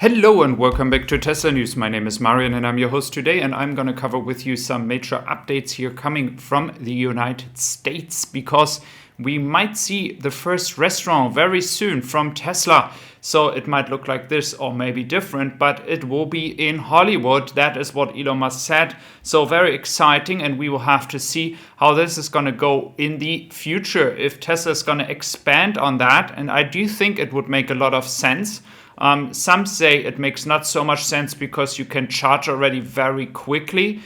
Hello and welcome back to Tesla News. My name is Marian and I'm your host today, and I'm going to cover with you some major updates here coming from the United States, because we might see the first restaurant very soon from Tesla. So it might look like this or maybe different, but it will be in Hollywood. That is what Elon Musk said. So very exciting, and we will have to see how this is going to go in the future, if Tesla is going to expand on that. And I do think it would make a lot of sense. Some say it makes not so much sense because you can charge already very quickly.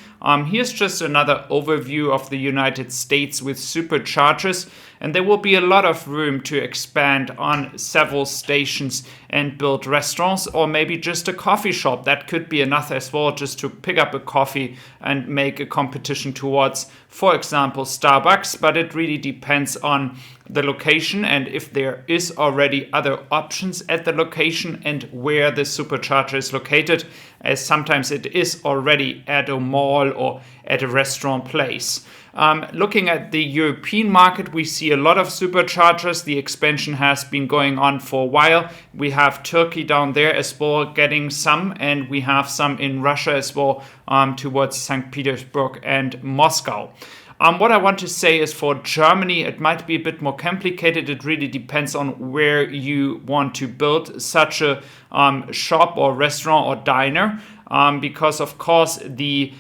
Here's just another overview of the United States with superchargers, and there will be a lot of room to expand on several stations and build restaurants, or maybe just a coffee shop. That could be enough as well, just to pick up a coffee and make a competition towards, for example, Starbucks. But it really depends on the location and if there is already other options at the location and where the supercharger is located, as sometimes it is already at a mall or at a restaurant place. Looking at the European market, we see a lot of superchargers. The expansion has been going on for a while. We have Turkey down there as well getting some, and we have some in Russia as well, towards St. Petersburg and Moscow. What I want to say is, for Germany, it might be a bit more complicated. It really depends on where you want to build such a shop or restaurant or diner. Because of course the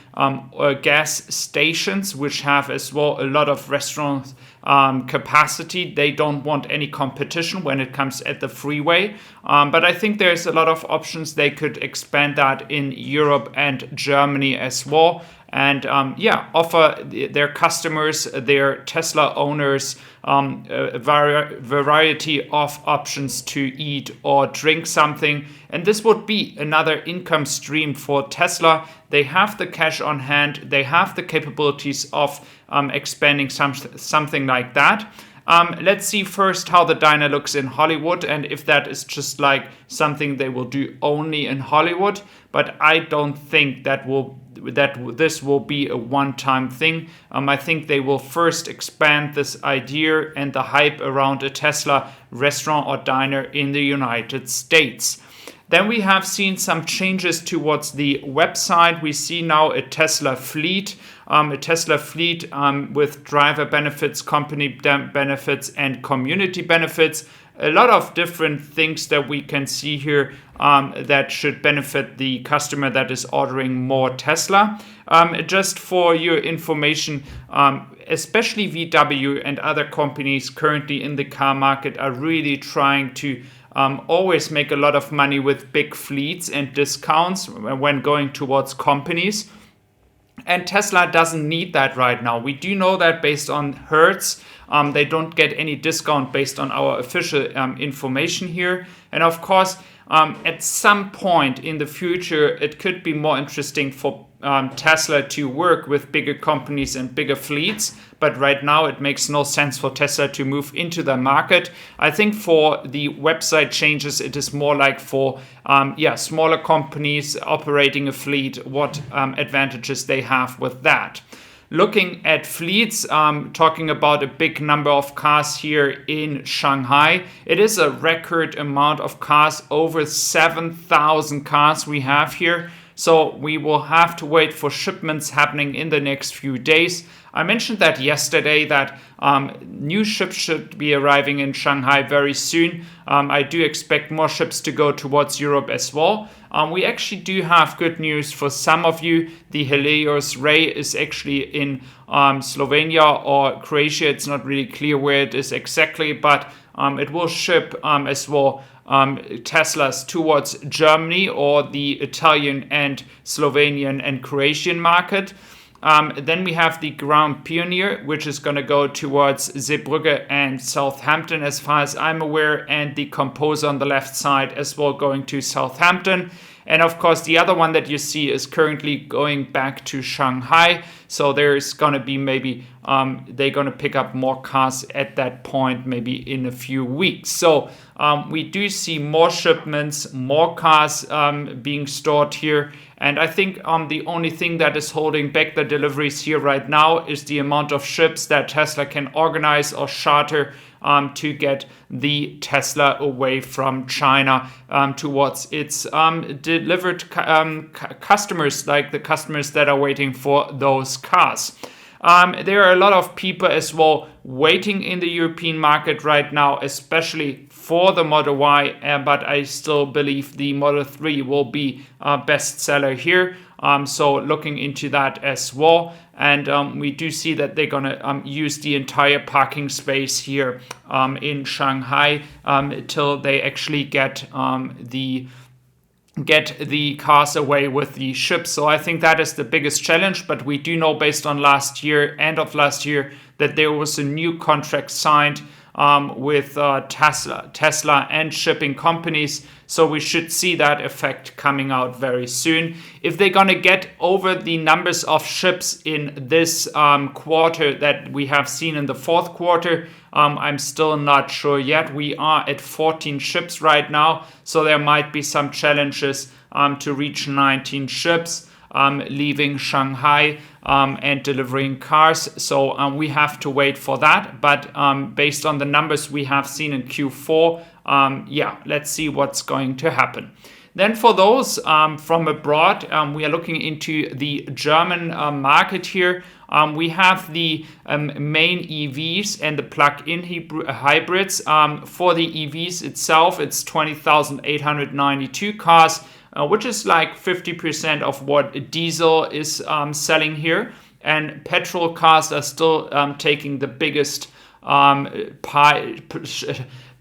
gas stations, which have as well a lot of restaurant capacity, they don't want any competition when it comes at the freeway. But I think there's a lot of options. They could expand that in Europe and Germany as well. And offer their customers, their Tesla owners, a variety of options to eat or drink something. And this would be another income stream for Tesla. They have the cash on hand. They have the capabilities of expanding something like that. Let's see first how the diner looks in Hollywood, and if that is just like something they will do only in Hollywood. But I don't think that this will be a one-time thing. I think they will first expand this idea and the hype around a Tesla restaurant or diner in the United States. Then we have seen some changes towards the website. We see now a Tesla fleet with driver benefits, company benefits, and community benefits. A lot of different things that we can see here that should benefit the customer that is ordering more Tesla. Just for your information, especially VW and other companies currently in the car market are really trying to always make a lot of money with big fleets and discounts when going towards companies. And Tesla doesn't need that right now. We do know that based on Hertz, they don't get any discount based on our official information here. And of course, at some point in the future, it could be more interesting for Tesla to work with bigger companies and bigger fleets. But right now, it makes no sense for Tesla to move into the market. I think for the website changes, it is more like for smaller companies operating a fleet, what advantages they have with that. Looking at fleets, talking about a big number of cars here in Shanghai. It is a record amount of cars, over 7,000 cars we have here. So we will have to wait for shipments happening in the next few days. I mentioned that yesterday that new ships should be arriving in Shanghai very soon. I do expect more ships to go towards Europe as well. We actually do have good news for some of you. The Helios Ray is actually in Slovenia or Croatia. It's not really clear where it is exactly, but it will ship as well Teslas towards Germany or the Italian and Slovenian and Croatian market. Then we have the Ground Pioneer, which is going to go towards Zeebrugge and Southampton as far as I'm aware, and the Composer on the left side as well going to Southampton. And of course, the other one that you see is currently going back to Shanghai. So there's going to be maybe they're going to pick up more cars at that point, maybe in a few weeks. So we do see more shipments, more cars being stored here. And I think the only thing that is holding back the deliveries here right now is the amount of ships that Tesla can organize or charter to get the Tesla away from China towards its delivered customers, like the customers that are waiting for those cars. There are a lot of people as well waiting in the European market right now, especially for the Model Y, but I still believe the Model 3 will be a bestseller here. So looking into that as well. And we do see that they're going to use the entire parking space here in Shanghai till they actually get the cars away with the ships. So I think that is the biggest challenge. But we do know based on last year, end of last year, that there was a new contract signed with Tesla and shipping companies. So we should see that effect coming out very soon. If they're going to get over the numbers of ships in this quarter that we have seen in the fourth quarter, I'm still not sure yet. We are at 14 ships right now, so there might be some challenges to reach 19 ships leaving Shanghai and delivering cars. So we have to wait for that. But based on the numbers we have seen in Q4, let's see what's going to happen. Then for those from abroad, we are looking into the German market here. We have the main EVs and the plug-in hybrids. For the EVs itself, it's 20,892 cars, which is like 50% of what diesel is selling here. And petrol cars are still taking the biggest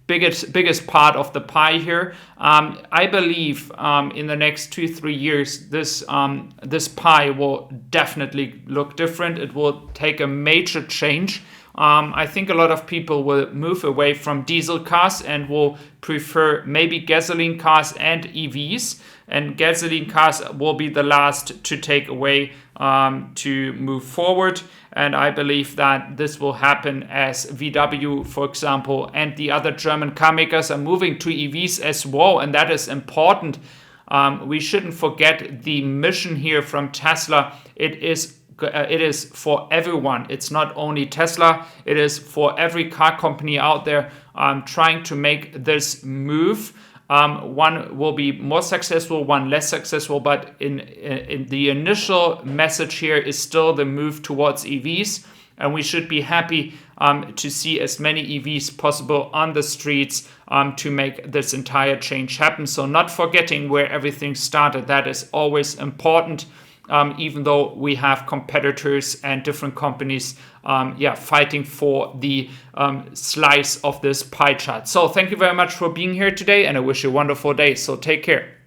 biggest part of the pie here. I believe in the next 2-3 years, this pie will definitely look different. It will take a major change. I think a lot of people will move away from diesel cars and will prefer maybe gasoline cars and EVs. And gasoline cars will be the last to take away to move forward. And I believe that this will happen as VW, for example, and the other German car makers are moving to EVs as well. And that is important. We shouldn't forget the mission here from Tesla. It is for everyone. It's not only Tesla. It is for every car company out there trying to make this move. One will be more successful, one less successful, but in the initial message here is still the move towards EVs, and we should be happy to see as many EVs possible on the streets to make this entire change happen. So not forgetting where everything started, that is always important. Even though we have competitors and different companies fighting for the slice of this pie chart. So thank you very much for being here today, and I wish you a wonderful day. So take care.